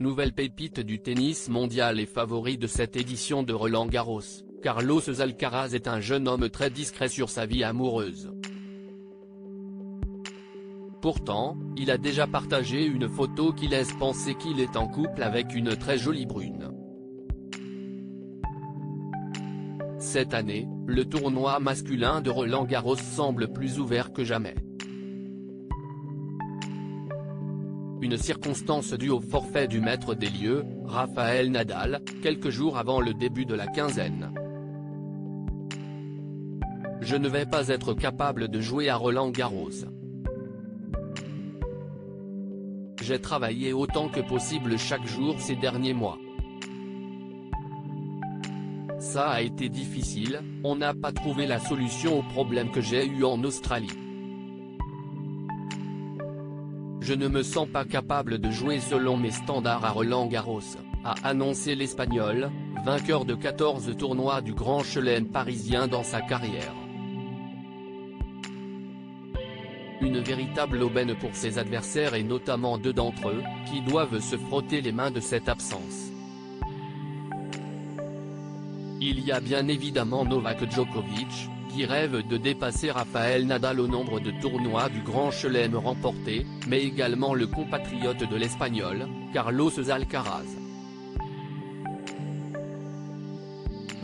Nouvelle pépite du tennis mondial et favori de cette édition de Roland-Garros, Carlos Alcaraz est un jeune homme très discret sur sa vie amoureuse. Pourtant, il a déjà partagé une photo qui laisse penser qu'il est en couple avec une très jolie brune. Cette année, le tournoi masculin de Roland-Garros semble plus ouvert que jamais. Une circonstance due au forfait du maître des lieux, Rafael Nadal, quelques jours avant le début de la quinzaine. Je ne vais pas être capable de jouer à Roland-Garros. J'ai travaillé autant que possible chaque jour ces derniers mois. Ça a été difficile, on n'a pas trouvé la solution au problème que j'ai eu en Australie. Je ne me sens pas capable de jouer selon mes standards à Roland-Garros, a annoncé l'Espagnol, vainqueur de 14 tournois du Grand Chelem parisien dans sa carrière. Une véritable aubaine pour ses adversaires et notamment deux d'entre eux, qui doivent se frotter les mains de cette absence. Il y a bien évidemment Novak Djokovic, qui rêve de dépasser Rafael Nadal au nombre de tournois du Grand Chelem remportés, mais également le compatriote de l'Espagnol, Carlos Alcaraz.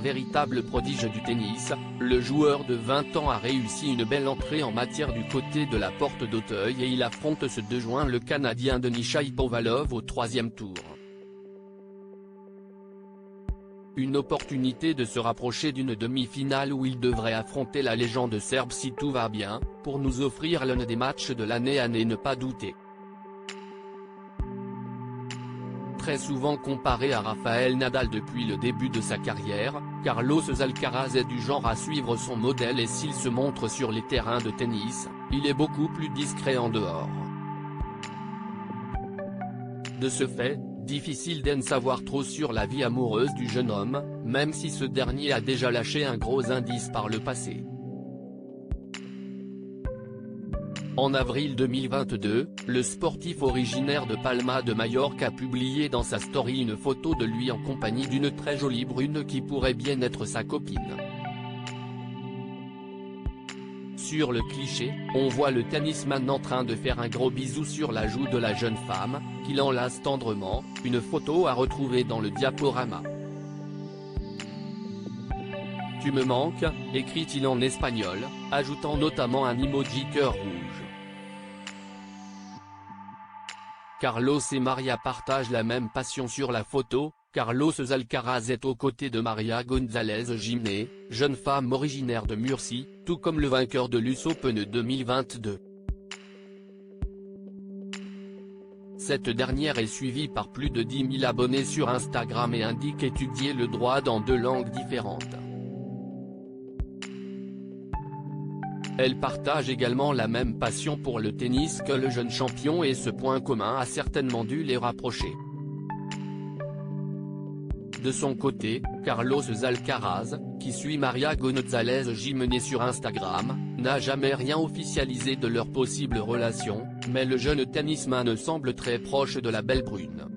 Véritable prodige du tennis, le joueur de 20 ans a réussi une belle entrée en matière du côté de la porte d'Auteuil et il affronte ce 2 juin le Canadien Denis Shapovalov au 3e tour. Une opportunité de se rapprocher d'une demi-finale où il devrait affronter la légende serbe si tout va bien, pour nous offrir l'un des matchs de l'année à ne pas douter. Très souvent comparé à Rafael Nadal depuis le début de sa carrière, Carlos Alcaraz est du genre à suivre son modèle et s'il se montre sur les terrains de tennis, il est beaucoup plus discret en dehors. De ce fait, difficile d'en savoir trop sur la vie amoureuse du jeune homme, même si ce dernier a déjà lâché un gros indice par le passé. En avril 2022, le sportif originaire de Palma de Majorque a publié dans sa story une photo de lui en compagnie d'une très jolie brune qui pourrait bien être sa copine. Sur le cliché, on voit le tennisman en train de faire un gros bisou sur la joue de la jeune femme, qui l'enlace tendrement, une photo à retrouver dans le diaporama. « Tu me manques », écrit-il en espagnol, ajoutant notamment un emoji cœur rouge. Carlos et Maria partagent la même passion sur la photo. Carlos Alcaraz est aux côtés de Maria González Jiménez, jeune femme originaire de Murcie, tout comme le vainqueur de l'US Open 2022. Cette dernière est suivie par plus de 10 000 abonnés sur Instagram et indique étudier le droit dans 2 langues différentes. Elle partage également la même passion pour le tennis que le jeune champion et ce point commun a certainement dû les rapprocher. De son côté, Carlos Alcaraz, qui suit Maria González Jiménez sur Instagram, n'a jamais rien officialisé de leur possible relation, mais le jeune tennisman semble très proche de la belle brune.